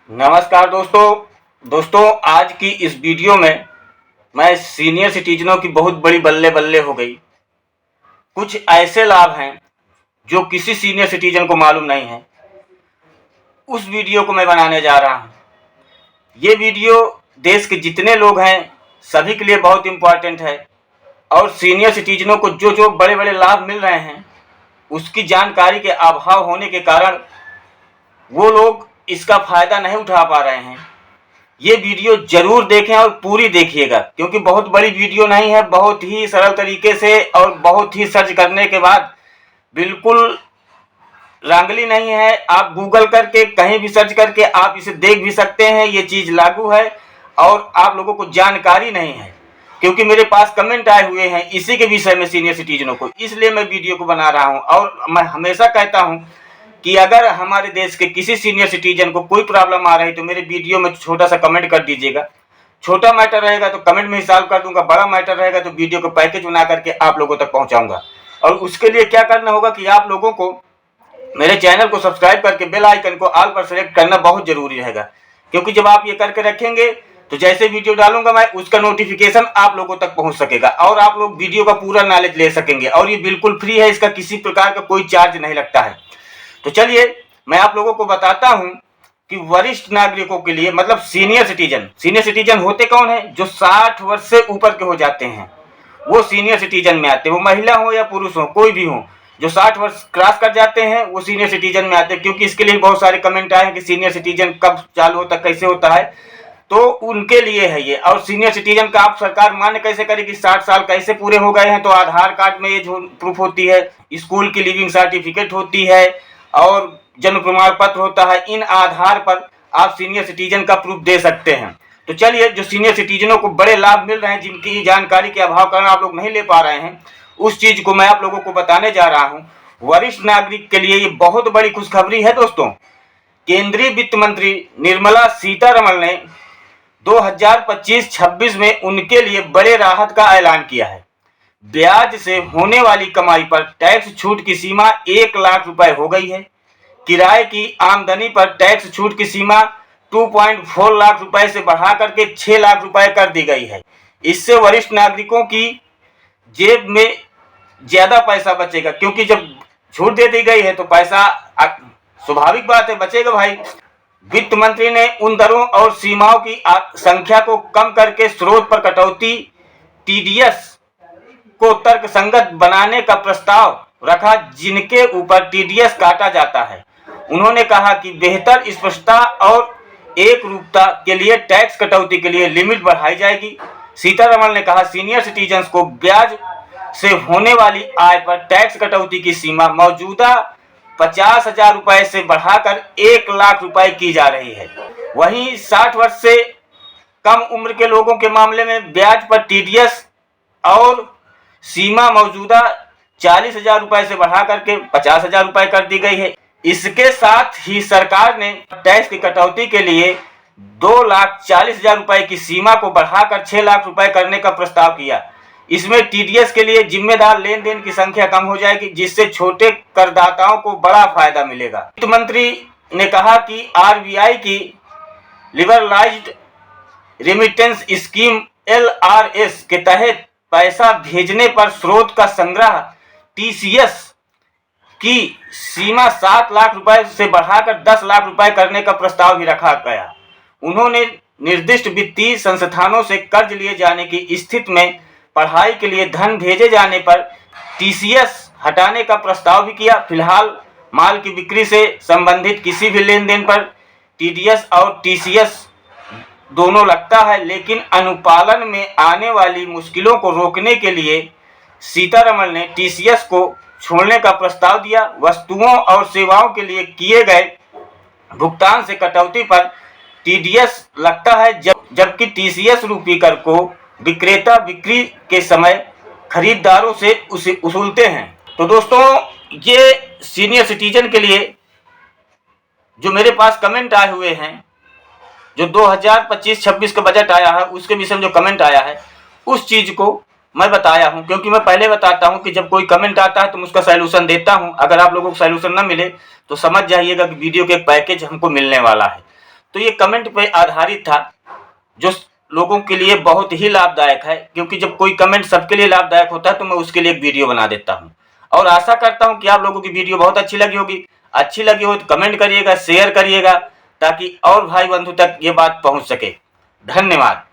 नमस्कार दोस्तों आज की इस वीडियो में मैं सीनियर सिटीजनों की बहुत बड़ी बल्ले बल्ले हो गई। कुछ ऐसे लाभ हैं जो किसी सीनियर सिटीजन को मालूम नहीं है, उस वीडियो को मैं बनाने जा रहा हूँ। ये वीडियो देश के जितने लोग हैं सभी के लिए बहुत इम्पोर्टेंट है और सीनियर सिटीजनों को जो जो बड़े बड़े लाभ मिल रहे हैं उसकी जानकारी के अभाव होने के कारण वो लोग इसका फ़ायदा नहीं उठा पा रहे हैं। ये वीडियो ज़रूर देखें और पूरी देखिएगा, क्योंकि बहुत बड़ी वीडियो नहीं है, बहुत ही सरल तरीके से और बहुत ही सर्च करने के बाद, बिल्कुल रंगली नहीं है। आप गूगल करके कहीं भी सर्च करके आप इसे देख भी सकते हैं। ये चीज़ लागू है और आप लोगों को जानकारी नहीं है, क्योंकि मेरे पास कमेंट आए हुए हैं इसी के विषय में सीनियर सिटीजनों को, इसलिए मैं वीडियो को बना रहा हूँ। और मैं हमेशा कहता हूँ कि अगर हमारे देश के किसी सीनियर सिटीजन को कोई प्रॉब्लम आ रही तो मेरे वीडियो में छोटा सा कमेंट कर दीजिएगा। छोटा मैटर रहेगा तो कमेंट में ही सॉल्व कर दूंगा, बड़ा मैटर रहेगा तो वीडियो को पैकेज बना करके आप लोगों तक पहुंचाऊंगा। और उसके लिए क्या करना होगा कि आप लोगों को मेरे चैनल को सब्सक्राइब करके बेल आइकन को ऑल पर सेलेक्ट करना बहुत जरूरी रहेगा, क्योंकि जब आप ये करके रखेंगे तो जैसे वीडियो डालूंगा मैं उसका नोटिफिकेशन आप लोगों तक पहुंच सकेगा और आप लोग वीडियो का पूरा नॉलेज ले सकेंगे। और ये बिल्कुल फ्री है, इसका किसी प्रकार का कोई चार्ज नहीं लगता है। तो चलिए मैं आप लोगों को बताता हूं कि वरिष्ठ नागरिकों के लिए, मतलब सीनियर सिटीजन होते कौन है? जो 60 वर्ष से ऊपर के हो जाते हैं वो सीनियर सिटीजन में आते हैं। वो महिला हो या पुरुष हो, कोई भी हो, जो 60 वर्ष क्रॉस कर जाते हैं वो सीनियर सिटीजन में आते हैं। क्योंकि इसके लिए बहुत सारे कमेंट आए हैं कि सीनियर सिटीजन कब चालू होता, कैसे होता है, तो उनके लिए है ये। और सीनियर सिटीजन का आप सरकार मान्य कैसे करेगी? 60 साल कैसे पूरे हो गए हैं तो आधार कार्ड में एज प्रूफ होती है, स्कूल की लिविंग सर्टिफिकेट होती है और जन्म प्रमाण पत्र होता है। इन आधार पर आप सीनियर सिटीजन का प्रूफ दे सकते हैं। तो चलिए, जो सीनियर सिटीजनों को बड़े लाभ मिल रहे हैं जिनकी जानकारी के अभाव कारण आप लोग नहीं ले पा रहे हैं, उस चीज को मैं आप लोगों को बताने जा रहा हूं। वरिष्ठ नागरिक के लिए ये बहुत बड़ी खुशखबरी है दोस्तों। केंद्रीय वित्त मंत्री निर्मला सीतारमण ने 2025-26 में उनके लिए बड़े राहत का ऐलान किया है। ब्याज से होने वाली कमाई पर टैक्स छूट की सीमा 1 लाख रुपए हो गई है। किराए की आमदनी पर टैक्स छूट की सीमा 2.4 लाख रुपए से बढ़ा करके 6 लाख रुपए कर दी गई है। इससे वरिष्ठ नागरिकों की जेब में ज्यादा पैसा बचेगा, क्योंकि जब छूट दे दी गई है तो पैसा स्वाभाविक बात है बचेगा भाई। वित्त मंत्री ने उन दरों और सीमाओं की संख्या को कम करके स्रोत पर कटौती, टीडीएस को तर्कसंगत बनाने का प्रस्ताव रखा, जिनके ऊपर टीडीएस काटा जाता है। उन्होंने कहा कि बेहतर स्पष्टता और एक रूपता के लिए टैक्स कटौती के लिए लिमिट बढ़ाई जाएगी। सीतारमण ने कहा, सीनियर सिटीजन्स को ब्याज से होने वाली आय पर टैक्स कटौती की सीमा मौजूदा 50,000 रुपए से बढ़ाकर 1 लाख रुपए की जा रही है। वहीं 60 वर्ष से कम उम्र के लोगों के मामले में ब्याज पर टीडीएस और सीमा मौजूदा 40,000 रुपए से बढ़ा करके 50,000 रुपए कर दी गई है। इसके साथ ही सरकार ने टैक्स की कटौती के लिए 2,40,000 रुपए की सीमा को बढ़ाकर 6 लाख रुपए करने का प्रस्ताव किया। इसमें टीडीएस के लिए जिम्मेदार लेन देन की संख्या कम हो जाएगी, जिससे छोटे करदाताओं को बड़ा फायदा मिलेगा। वित्त मंत्री ने कहा कि आरबीआई की लिबरलाइज्ड रेमिटेंस स्कीम LRS के तहत पैसा भेजने पर स्रोत का संग्रह TCS की सीमा 7 लाख रुपए से बढ़ाकर 10 लाख रुपए करने का प्रस्ताव भी रखा गया। उन्होंने निर्दिष्ट वित्तीय संस्थानों से कर्ज लिए जाने की स्थिति में पढ़ाई के लिए धन भेजे जाने पर TCS हटाने का प्रस्ताव भी किया। फिलहाल माल की बिक्री से संबंधित किसी भी लेन देन पर TDS और TCS दोनों लगता है, लेकिन अनुपालन में आने वाली मुश्किलों को रोकने के लिए सीतारमण ने TCS को छोड़ने का प्रस्ताव दिया। वस्तुओं और सेवाओं के लिए किए गए भुगतान से कटौती पर TDS लगता है, जबकि TCS रूपी कर को विक्रेता बिक्री के समय खरीदारों से उसे वसूलते हैं। तो दोस्तों, ये सीनियर सिटीजन के लिए जो मेरे पास कमेंट आए हुए हैं, जो 2025-26 का बजट आया है उसके विषय में जो कमेंट आया है, उस चीज़ को मैं बताया हूं। क्योंकि मैं पहले बताता हूं कि जब कोई कमेंट आता है तो मैं उसका सॉल्यूशन देता हूं। अगर आप लोगों को सॉल्यूशन ना मिले तो समझ जाइएगा कि वीडियो के एक पैकेज हमको मिलने वाला है। तो ये कमेंट पे आधारित था, जो लोगों के लिए बहुत ही लाभदायक है, क्योंकि जब कोई कमेंट सबके लिए लाभदायक होता है तो मैं उसके लिए एक वीडियो बना देता हूँ। और आशा करता हूँ कि आप लोगों की वीडियो बहुत अच्छी लगी होगी। अच्छी लगी हो तो कमेंट करिएगा, शेयर करिएगा, ताकि और भाई बंधु तक ये बात पहुँच सके। धन्यवाद।